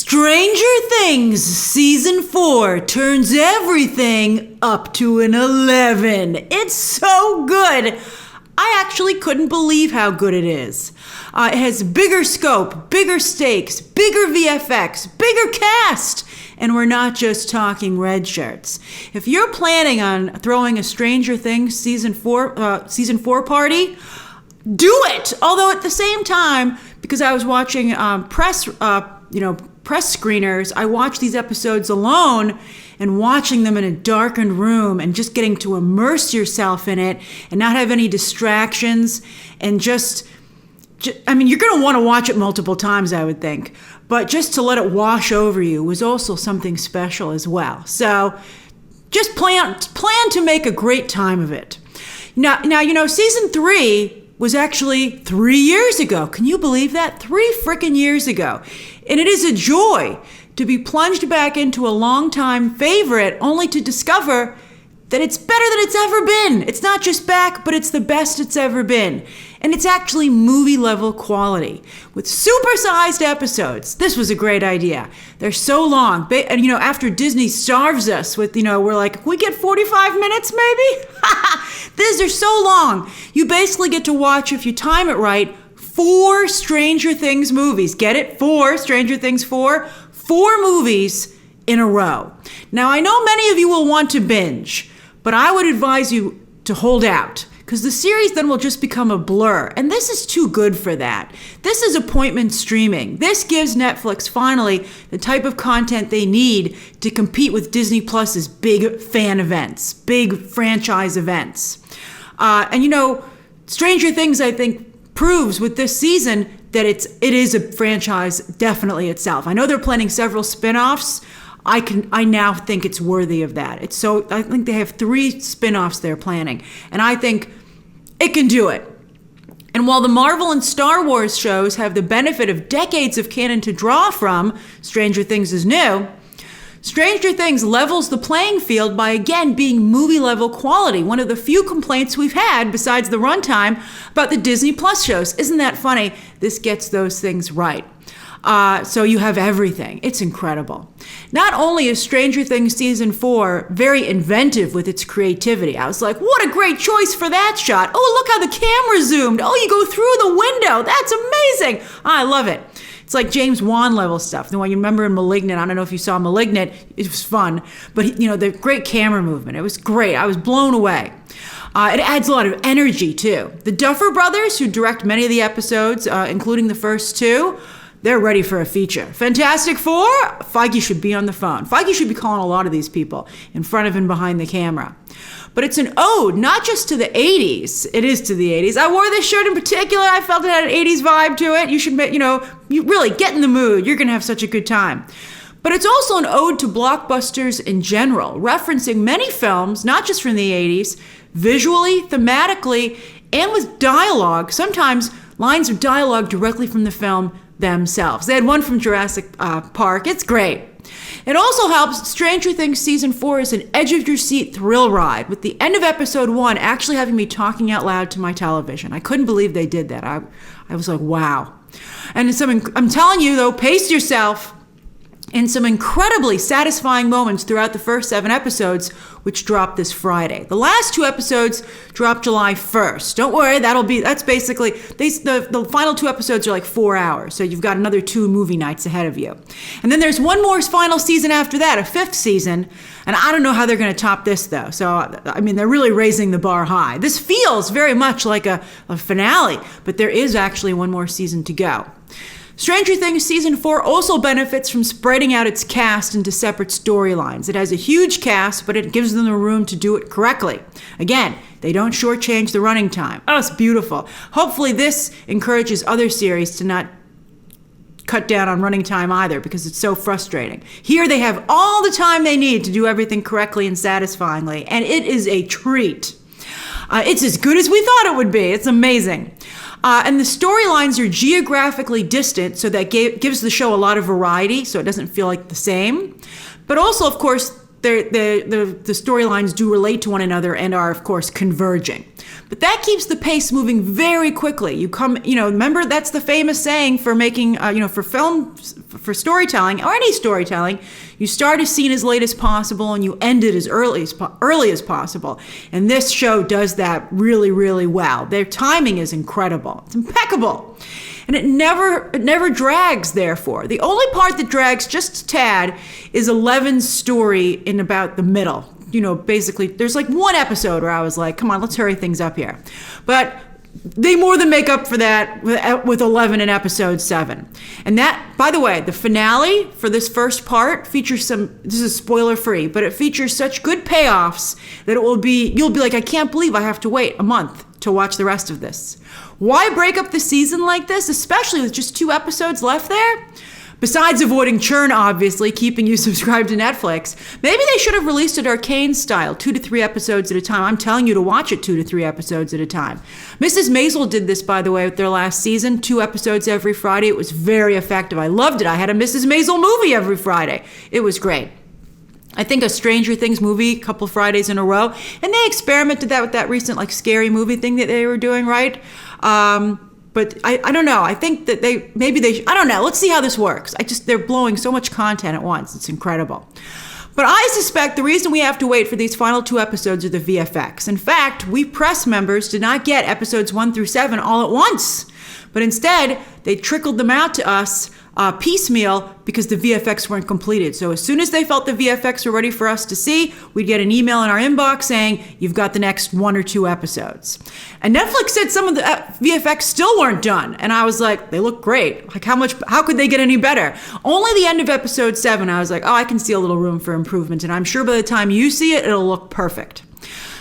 Stranger Things Season 4 turns everything up to an 11. It's so good. I actually couldn't believe how good it is. It has bigger scope, bigger stakes, bigger VFX, bigger cast. And we're not just talking red shirts. If you're planning on throwing a Stranger Things season 4 party, do it. Although at the same time, because I was watching press screeners, I watched these episodes alone, and watching them in a darkened room and just getting to immerse yourself in it and not have any distractions and just I mean, you're going to want to watch it multiple times, I would think, but just to let it wash over you was also something special as well. So just plan to make a great time of it. Now, season 3 was actually 3 years ago. Can you believe that? 3 freaking years ago. And it is a joy to be plunged back into a longtime favorite only to discover that it's better than it's ever been. It's not just back, but it's the best it's ever been. And it's actually movie-level quality with supersized episodes. This was a great idea. They're so long. And, after Disney starves us with, we're like, can we get 45 minutes maybe? They're so long. You basically get to watch, if you time it right, 4 Stranger Things movies. Get it? 4 Stranger Things 4 movies in a row. Now, I know many of you will want to binge, but I would advise you to hold out, because the series then will just become a blur, and this is too good for that. This is appointment streaming. This gives Netflix finally the type of content they need to compete with Disney Plus's big fan events, big franchise events. Stranger Things, I think, proves with this season that it is a franchise definitely itself. I know they're planning several spin-offs. I now think it's worthy of that. I think they have 3 spin-offs they're planning, and I think it can do it. And while the Marvel and Star Wars shows have the benefit of decades of canon to draw from, Stranger Things is new. Stranger Things levels the playing field by again being movie-level quality, one of the few complaints we've had besides the runtime about the Disney Plus shows. Isn't that funny? This gets those things right. So you have everything. It's incredible. Not only is Stranger Things Season 4 very inventive with its creativity. I was like, what a great choice for that shot. Oh, look how the camera zoomed. Oh, you go through the window. That's amazing. I love it. It's like James Wan level stuff. The one you remember in Malignant. I don't know if you saw Malignant. It was fun. But, the great camera movement. It was great. I was blown away. It adds a lot of energy, too. The Duffer Brothers, who direct many of the episodes, including the first 2, they're ready for a feature. Fantastic Four, Feige should be on the phone. Feige should be calling a lot of these people in front of and behind the camera. But it's an ode, not just to the 80s. It is to the 80s. I wore this shirt in particular. I felt it had an 80s vibe to it. You should, you really get in the mood. You're going to have such a good time. But it's also an ode to blockbusters in general, referencing many films, not just from the 80s, visually, thematically, and with dialogue. Sometimes lines of dialogue directly from the film themselves. They had one from Jurassic Park. It's great. It also helps Stranger Things Season 4 is an edge-of-your-seat thrill ride, with the end of Episode 1 actually having me talking out loud to my television. I couldn't believe they did that. I was like, wow. And I'm telling you, though, pace yourself. In some incredibly satisfying moments throughout the first 7 episodes, which dropped this Friday. The last 2 episodes dropped July 1st. Don't worry, that's basically, the final 2 episodes are like 4 hours, so you've got another 2 movie nights ahead of you. And then there's one more final season after that, a 5th season, and I don't know how they're going to top this, though. So, they're really raising the bar high. This feels very much like a finale, but there is actually one more season to go. Stranger Things Season 4 also benefits from spreading out its cast into separate storylines. It has a huge cast, but it gives them the room to do it correctly. Again, they don't shortchange the running time. Oh, it's beautiful. Hopefully this encourages other series to not cut down on running time either, because it's so frustrating. Here they have all the time they need to do everything correctly and satisfyingly, and it is a treat. It's as good as we thought it would be. It's amazing. And the storylines are geographically distant, so that gives the show a lot of variety, so it doesn't feel like the same. But also, of course, the storylines do relate to one another and are, of course, converging. But that keeps the pace moving very quickly. Remember, that's the famous saying for making, for film, for storytelling, or any storytelling, you start a scene as late as possible and you end it as early as possible. And this show does that really, really well. Their timing is incredible. It's impeccable. And it never drags, therefore. The only part that drags just a tad is 11's story in about the middle. Basically, there's like one episode where I was like, come on, let's hurry things up here. But they more than make up for that with 11 in episode 7. And that, by the way, the finale for this first part features this is spoiler free, but it features such good payoffs that you'll be like, I can't believe I have to wait a month to watch the rest of this. Why break up the season like this, especially with just 2 episodes left there? Besides avoiding churn, obviously, keeping you subscribed to Netflix, maybe they should have released it Arcane style, 2 to 3 episodes at a time. I'm telling you to watch it 2 to 3 episodes at a time. Mrs. Maisel did this, by the way, with their last season, 2 episodes every Friday. It was very effective. I loved it. I had a Mrs. Maisel movie every Friday. It was great. I think a Stranger Things movie, a couple Fridays in a row, and they experimented that with that recent scary movie thing that they were doing, right? But I don't know. I think that I don't know. Let's see how this works. They're blowing so much content at once. It's incredible. But I suspect the reason we have to wait for these final 2 episodes are the VFX. In fact, we press members did not get episodes 1 through 7 all at once. But instead, they trickled them out to us piecemeal because the VFX weren't completed. So as soon as they felt the VFX were ready for us to see, we'd get an email in our inbox saying, you've got the next 1 or 2 episodes. And Netflix said some of the VFX still weren't done. And I was like, they look great. How could they get any better? Only the end of episode 7, I was like, I can see a little room for improvement. And I'm sure by the time you see it, it'll look perfect.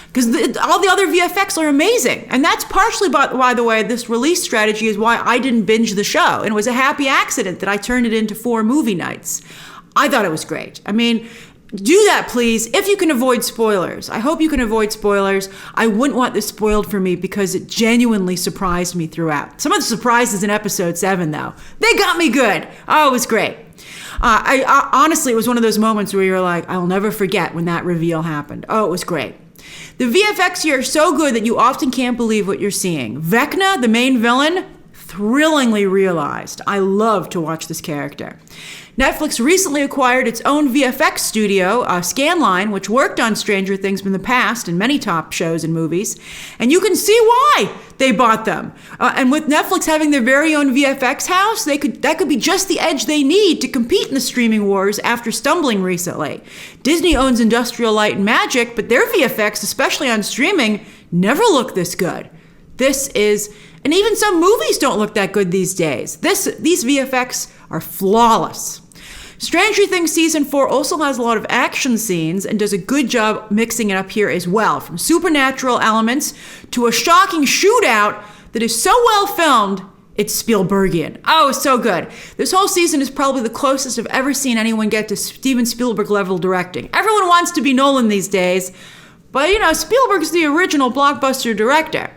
Because all the other VFX are amazing. And that's partially, by the way, this release strategy is why I didn't binge the show. And it was a happy accident that I turned it into 4 movie nights. I thought it was great. I mean, do that, please, if you can avoid spoilers. I hope you can avoid spoilers. I wouldn't want this spoiled for me because it genuinely surprised me throughout. Some of the surprises in episode 7, though, they got me good. Oh, it was great. I honestly, it was one of those moments where you're like, I'll never forget when that reveal happened. Oh, it was great. The VFX here are so good that you often can't believe what you're seeing. Vecna, the main villain, thrillingly realized. I love to watch this character. Netflix recently acquired its own VFX studio, Scanline, which worked on Stranger Things in the past and many top shows and movies. And you can see why they bought them. And with Netflix having their very own VFX house, that could be just the edge they need to compete in the streaming wars after stumbling recently. Disney owns Industrial Light and Magic, but their VFX, especially on streaming, never looked this good. And even some movies don't look that good these days. These VFX are flawless. Stranger Things Season 4 also has a lot of action scenes and does a good job mixing it up here as well, from supernatural elements to a shocking shootout that is so well filmed, it's Spielbergian. Oh, it's so good. This whole season is probably the closest I've ever seen anyone get to Steven Spielberg level directing. Everyone wants to be Nolan these days, but Spielberg's the original blockbuster director.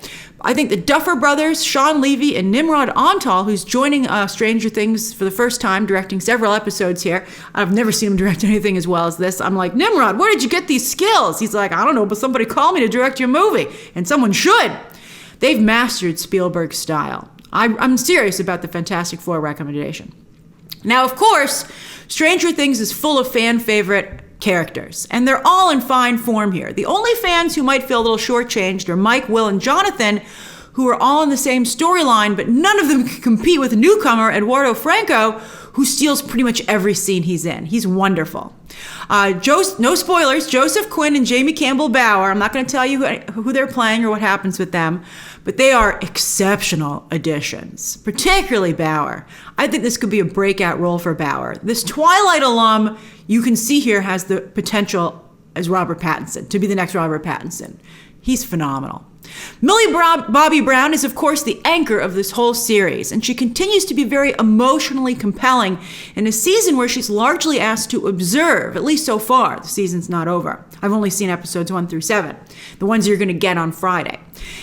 I think the Duffer Brothers, Sean Levy, and Nimrod Antal, who's joining Stranger Things for the first time, directing several episodes here. I've never seen him direct anything as well as this. I'm like, Nimrod, where did you get these skills? He's like, I don't know, but somebody called me to direct your movie, and someone should. They've mastered Spielberg's style. I'm serious about the Fantastic Four recommendation. Now, of course, Stranger Things is full of fan favorite characters, and they're all in fine form here. The only fans who might feel a little shortchanged are Mike, Will, and Jonathan, who are all in the same storyline, but none of them can compete with newcomer Eduardo Franco, who steals pretty much every scene he's in. He's wonderful. No spoilers, Joseph Quinn and Jamie Campbell Bower. I'm not going to tell you who they're playing or what happens with them, but they are exceptional additions, particularly Bower. I think this could be a breakout role for Bower. This Twilight alum, you can see here, has the potential as Robert Pattinson, to be the next Robert Pattinson. He's phenomenal. Millie Bobby Brown is, of course, the anchor of this whole series, and she continues to be very emotionally compelling in a season where she's largely asked to observe, at least so far. The season's not over. I've only seen episodes 1 through 7, the ones you're going to get on Friday.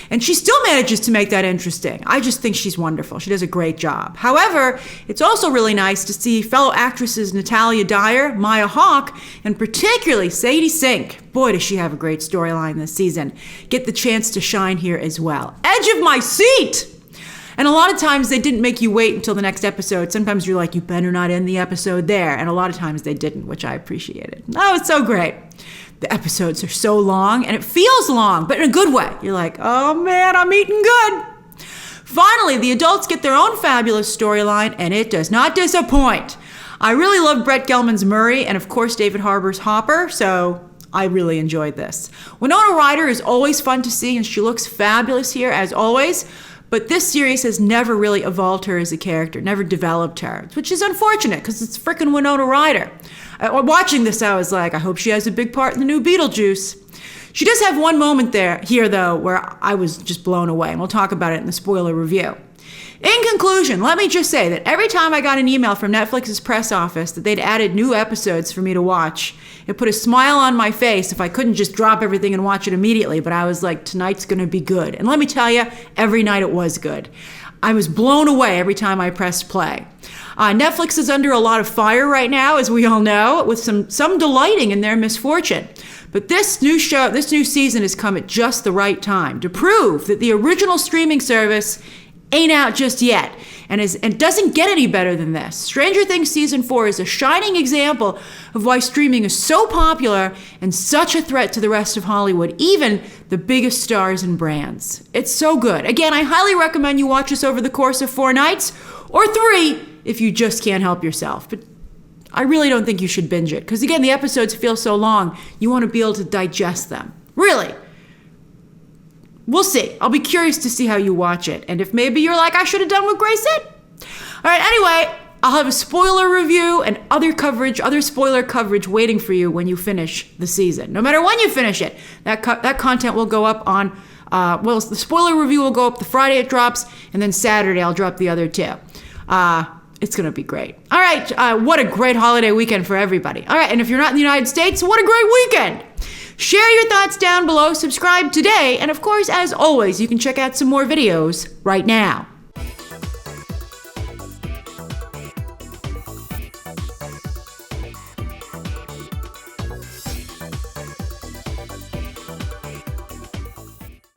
And she still manages to make that interesting. I just think she's wonderful. She does a great job. However, it's also really nice to see fellow actresses Natalia Dyer, Maya Hawke, and particularly Sadie Sink. Boy, does she have a great storyline this season. Get the chance to shine here as well. Edge of my seat! And a lot of times they didn't make you wait until the next episode. Sometimes you're like, you better not end the episode there. And a lot of times they didn't, which I appreciated. Oh, it's so great. The episodes are so long, and it feels long, but in a good way. You're like, oh man, I'm eating good. Finally, the adults get their own fabulous storyline, and it does not disappoint. I really love Brett Gelman's Murray, and of course David Harbour's Hopper, so I really enjoyed this. Winona Ryder is always fun to see, and she looks fabulous here, as always. But this series has never really evolved her as a character, never developed her, which is unfortunate because it's frickin' Winona Ryder. Watching this, I was like, I hope she has a big part in the new Beetlejuice. She does have one moment here, though, where I was just blown away, and we'll talk about it in the spoiler review. In conclusion, let me just say that every time I got an email from Netflix's press office that they'd added new episodes for me to watch, it put a smile on my face if I couldn't just drop everything and watch it immediately, but I was like, tonight's gonna be good. And let me tell you, every night it was good. I was blown away every time I pressed play. Netflix is under a lot of fire right now, as we all know, with some delighting in their misfortune. But this new season has come at just the right time to prove that the original streaming service ain't out just yet, and doesn't get any better than this. Stranger Things Season 4 is a shining example of why streaming is so popular and such a threat to the rest of Hollywood, even the biggest stars and brands. It's so good. Again, I highly recommend you watch this over the course of 4 nights, or 3 if you just can't help yourself. But I really don't think you should binge it, because again, the episodes feel so long, you want to be able to digest them. Really. We'll see. I'll be curious to see how you watch it. And if maybe you're like, I should have done what Grace said. All right, anyway, I'll have a spoiler review and other spoiler coverage waiting for you when you finish the season. No matter when you finish it, that content will go up on, the spoiler review will go up the Friday it drops, and then Saturday I'll drop the other 2. It's going to be great. All right, what a great holiday weekend for everybody. All right, and if you're not in the United States, what a great weekend. Share your thoughts down below, subscribe today, and of course, as always, you can check out some more videos right now.